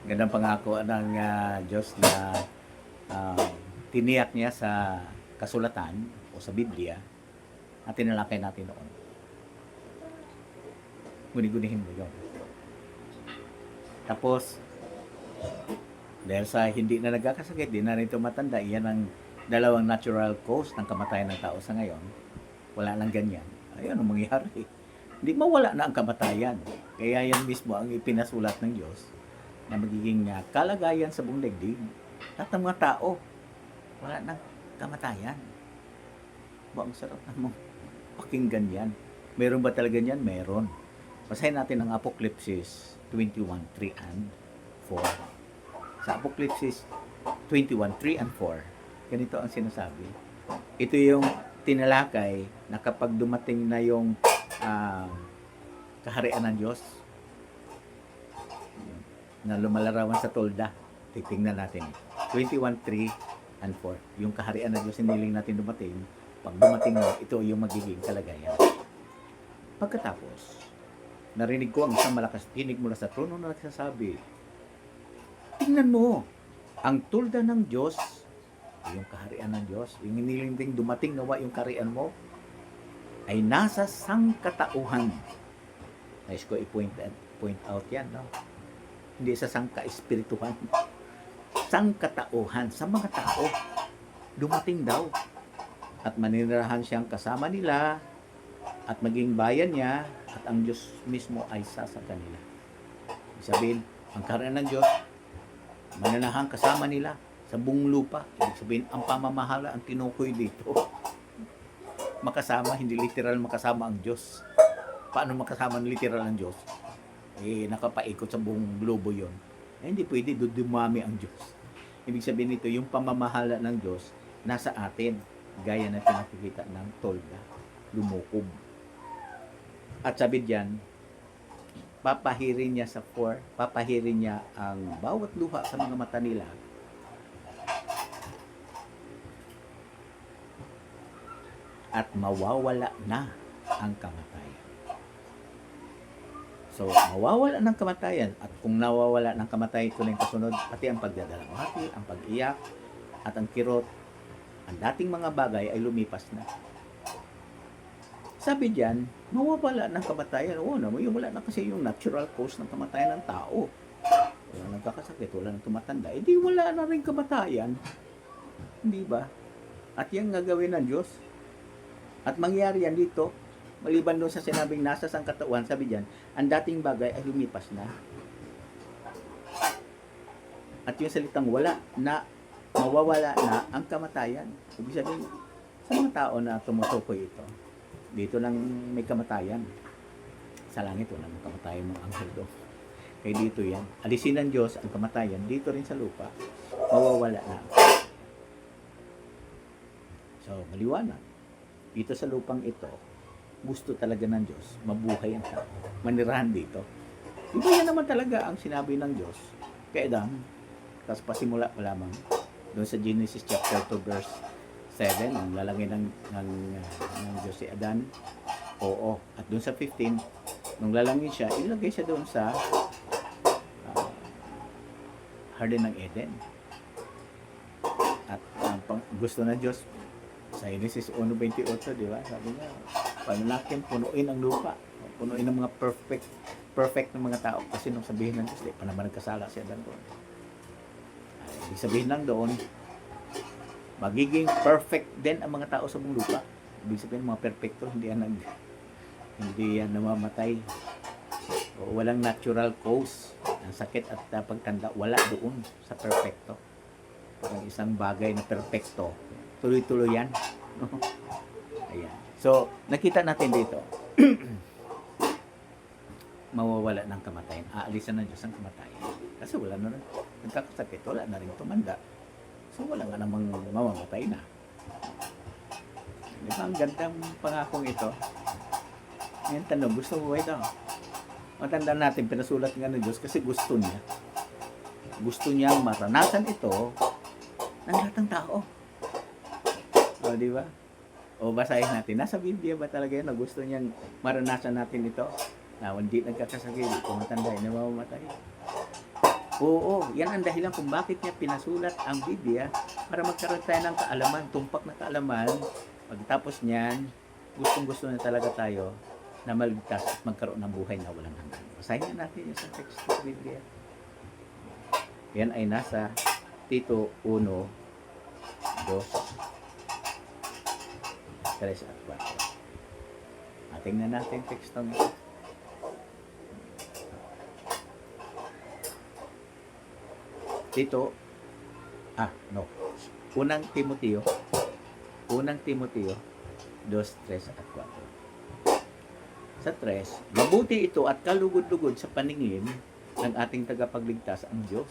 Gandang pangako ng Diyos na ah, tiniyak niya sa kasulatan o sa Biblia at tinalakay natin noon. Guni-gunihin mo yun. Tapos, dahil sa hindi na nagkakasakit, di na rin tumatanda, iyan ang dalawang natural cause ng kamatayan ng tao sa ngayon. Wala nang ganyan. Ayun ang mangyayari. Hindi mawala na ang kamatayan. Kaya yan mismo ang ipinasulat ng Diyos na magiging kalagayan sa buong daigdig. At ang mga tao, wala nang kamatayan. Ba, ang sarap na mong pakinggan yan. Meron ba talaga yan? Meron. Basahin natin ang Apocalypse 21:3 and 4. Sa Apocalypse 21:3 and 4, ganito ang sinasabi. Ito yung tinalakay na kapag dumating na yung kaharian ng Diyos na lumalarawan sa tolda. Titingnan natin. 21:3 and 4. Yung kaharian ng Diyos hiniling natin dumating. Pag dumating mo, ito yung magiging kalagayan. Pagkatapos, narinig ko ang isang malakas tinig mula sa trono na nagsasabi, tingnan mo, ang tulda ng Diyos, yung kaharian ng Diyos, yung hiniling ding dumating nawa yung kaharian mo, ay nasa sangkatauhan. Nais ko i-point out yan, no? Hindi sa sangka-espirituhan. Sangkatauhan sa mga tao. Dumating daw. At maninirahan siyang kasama nila at maging bayan niya at ang Diyos mismo ay sa kanila. Sabihin, ang kaharian ng Diyos, mananahan kasama nila sa buong lupa. Ibig sabihin, ang pamamahala, ang tinukoy dito. Makasama, hindi literal makasama ang Diyos. Paano makasama ng literal ang Diyos? Nakapaikot sa buong globo yon. Hindi pwede, dumami ang Diyos. Ibig sabihin nito, yung pamamahala ng Diyos nasa atin, gaya na pinakikita ng tolda, lumukob. At sabi diyan, papahirin niya sa 4, papahirin niya ang bawat luha sa mga mata nila. At mawawala na ang kamatayan. So, mawawala ng kamatayan. At kung nawawala ng kamatayan, ito na yung kasunod, pati ang pagdadalawhati, ang pag-iyak, at ang kirot, ang dating mga bagay ay lumipas na. Sabi diyan, mawawala ng kamatayan. Oo naman, yung wala na kasi yung natural cause ng kamatayan ng tao. Wala nagkakasakit, wala nang tumatanda. Eh di wala na rin kamatayan. Hindi ba? At yan gagawin ng Diyos. At mangyari yan dito, maliban doon sa sinabing nasa sangkatauhan, sabi diyan, ang dating bagay ay lumipas na. At yung salitang wala na, mawawala na ang kamatayan. Ibig sabihin, sa mga tao na tumutukoy ito, dito lang may kamatayan. Sa langit, wala ng kamatayan ng anghel doon. Kaya dito yan. Alisin ng Diyos ang kamatayan, dito rin sa lupa, mawawala na. So, maliwanag. Dito sa lupang ito, gusto talaga ng Diyos, mabuhay ang tao, manirahan dito. Ito yan naman talaga ang sinabi ng Diyos kay Adam. Tapos pasimula pa lamang doon sa Genesis chapter 2 verse 7, ang lalagay ng Diyos si Adan, oo. At doon sa 15, nung lalangin siya, ilagay siya doon sa Garden ng Eden. At gusto ng Diyos, sa Genesis 1:28, di ba? Sabi niya, panalangin, punuin ang lupa. Punuin ang mga perfect ng mga tao. Kasi nung sabihin ng Diyos, di pa naman nagkasala siya doon. Ibig sabihin lang doon, magiging perfect din ang mga tao sa buong lupa. Ibig sabihin, mga perfecto, hindi yan namamatay. O, walang natural cause. Ang sakit at pagtanda, wala doon sa perfecto. Parang isang bagay na perfecto. Tuloy-tuloy yan. Ayan. So, nakita natin dito, mawawala ng kamatayan. Aalisan ng Diyos ang kamatayan. Kasi wala na rin. Nagkakasakit, wala na rin tumanda. So, wala nga namang mamamatay na. Diba, ang gandang pangakong ito. Ngayon tanong, gusto mo ba ito? Matandaan natin, pinasulat nga ng Diyos kasi gusto niya. Gusto niyang maranasan ito ng lahat ng tao. O, di ba? O, basahin natin. Nasa Biblia ba talaga yun na gusto niyang maranasan natin ito? Na hindi nagkakasakit, kung matanda, namamatay. Oo, yan ang dahilan kung bakit niya pinasulat ang Biblia para magkaroon tayo ng kaalaman, tumpak na kaalaman. Pagkatapos niyan, gustong-gusto na talaga tayo na maligtas at magkaroon ng buhay na walang hanggan. Basahin na natin yung sa text ng Biblia. Yan ay nasa Tito 1, 2, 3 at 4. Tingnan natin text ng ito. Tito, Unang Timoteo 2:3 at 4. Sa 3, mabuti ito at kalugod-lugod sa paningin ng ating tagapagligtas ang Diyos.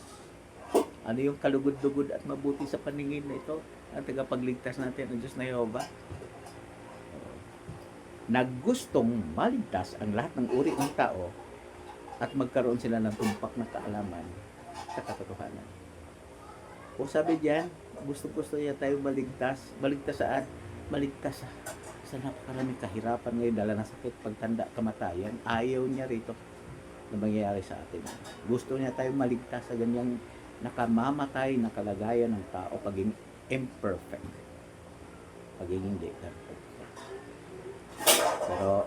Ano yung kalugod-lugod at mabuti sa paningin na ito? Ang tagapagligtas natin ang Diyos na Yehova. Naggustong maligtas ang lahat ng uri ng tao at magkaroon sila ng tumpak na kaalaman sa katotohanan. O sabi diyan, gusto niya tayo maligtas. Maligtas saan? Maligtas sa napakaraming kahirapan ngayon, dala ng sakit, pagtanda, kamatayan. Ayaw niya rito na mangyayari sa atin. Gusto niya tayo maligtas sa ganyang nakamamatay na kalagayan ng tao, pagiging imperfect. Pagiging di perfect. Pero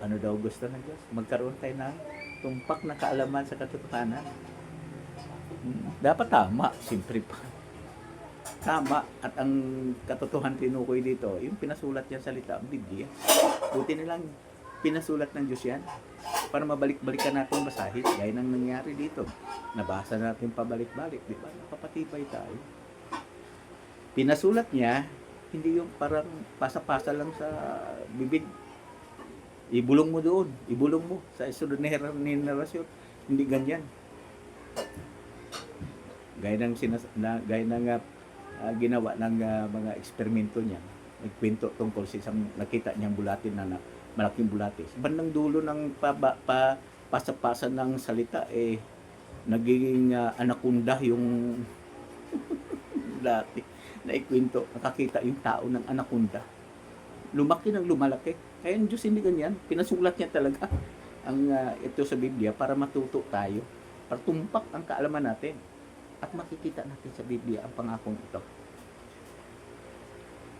ano daw gusto ng Diyos? Magkaroon tayo ng tumpak na kaalaman sa katotohanan. Dapat tama, siyempre pa. Tama, at ang katotohanan tinukoy dito, yung pinasulat yan salita, ang Biblia. Buti nilang pinasulat ng Diyos yan para mabalik-balikan natin basahin, gaya ng nangyari dito. Nabasa natin pabalik-balik, di ba? Napapatibay tayo. Pinasulat niya, hindi yung parang pasa-pasa lang sa bibig. Ibulong mo doon, ibulong mo sa isunod na henerasyon. Hindi ganyan. Gaya ng ginawa ng mga eksperimento niya. Nagkwento tungkol sa isang nakita niyang bulatin na malaking bulatis. Bandang dulo ng pasa-pasa ng salita, nagiging anaconda yung dati na ikwento. Nakakita yung tao ng anaconda. Lumaki ng lumalaki. Kaya ang Diyos hindi ganyan. Pinasulat niya talaga ang ito sa Biblia para matuto tayo. Para tumpak ang kaalaman natin. At makikita natin sa Biblia ang pangakong ito.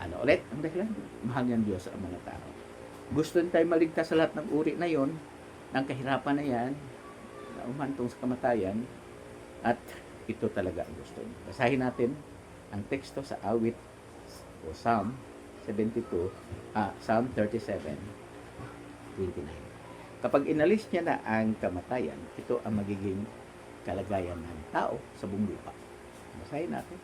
Ano ulit? Ang dahilan, mahal ng Diyos ang mga tao. Gusto tayo maligtas sa lahat ng uri na yon, ng kahirapan na yan, na umantong sa kamatayan, at ito talaga ang gusto niya. Basahin natin ang teksto sa awit o Psalm 37:29. Kapag inalis niya na ang kamatayan, ito ang magiging kalagayan ng tao sa buong lupa. Basahin natin.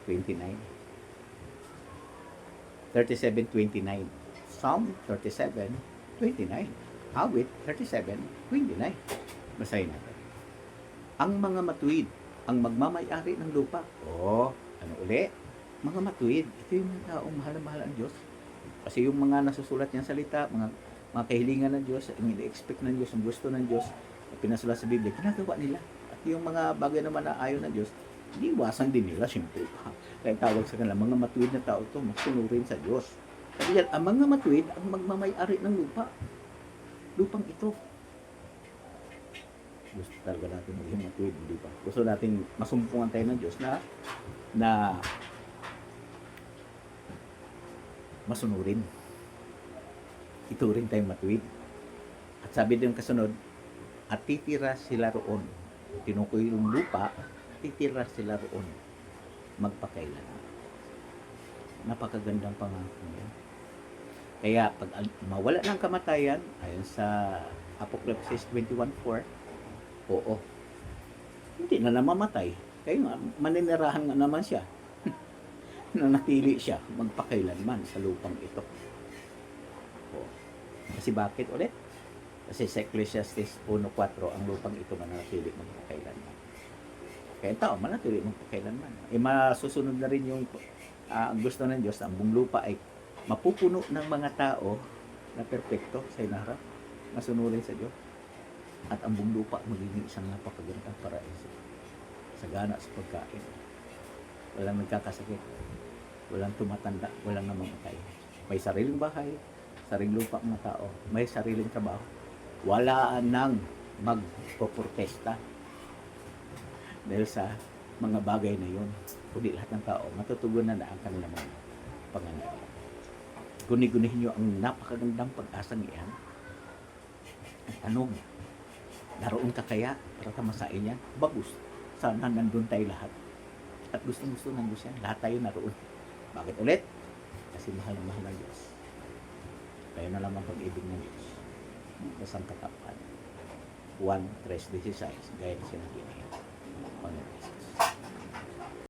37:29. Psalm 37:29. Awit 37:29. Basahin natin. Ang mga matuwid, ang magmamay-ari ng lupa. Ano uli? Mga matuwid. Ito yung mga taong mahal na mahal ang Diyos. Kasi yung mga nasusulat niyang salita, mga kahilingan ng Diyos, ang ini-expect ng Diyos, ang gusto ng Diyos, pinasulat sa Biblia, ginagawa nila. Yung mga bagay naman na ayaw ng Diyos, iniwasan din nila, siyempre pa. Kaya tawag sa kanila, mga matuwid na tao ito, magsunurin sa Diyos. Sabi yan, ang mga matuwid, ang magmamay-ari ng lupa. Lupang ito. Gusto talaga natin maging matuwid, hindi ba? Gusto natin masumpungan tayo ng Diyos na masunurin. Ituring tayong matuwid. At sabi din kasunod, at titira sila roon. Tinukoy yung lupa, titira sila roon. Magpakailan. Napakagandang pangako yan. Kaya pag mawala ng kamatayan, ayon sa Apocalypse 21:4, oo, hindi na namamatay. Kaya nga, maninirahan nga naman siya. Nanatili siya magpakailanman sa lupang ito. Kasi bakit ulit? Kasi sa Ecclesiastes 1:4, ang lupang ito mananatili magpakailanman. Kaya tao, manatili magpakailanman. Masusunod na rin yung gusto ng Diyos, ang buong lupa ay mapupuno ng mga tao na perpekto sa inaharap, masunurin sa Diyos. At ang buong lupa magiging isang napakagandang paraiso. Sagana sa pagkain. Walang nagkakasakit. Walang tumatanda. Walang namamatay. May sariling bahay, sariling lupa ang mga tao, may sariling trabaho. Wala nang magpoprotesta. dahil sa mga bagay na yun. Kundi lahat ng tao, matutugunan na ang kanilang mga pangangailangan. Guni-gunihin nyo ang napakagandang pag-asang iyan. Ang tanong, naroon ka kaya para tamasain yan? Bagus. Sana nandun tayo lahat. At gustong-gusto ng Diyos yan. Lahat tayo naroon. Bakit ulit? Kasi mahal na mahal ng Diyos. Kaya na lang ang pag-ibig ng Diyos. Sa sangkatauhan. 1:3:16 gaya na sinabi niya. Panginoon.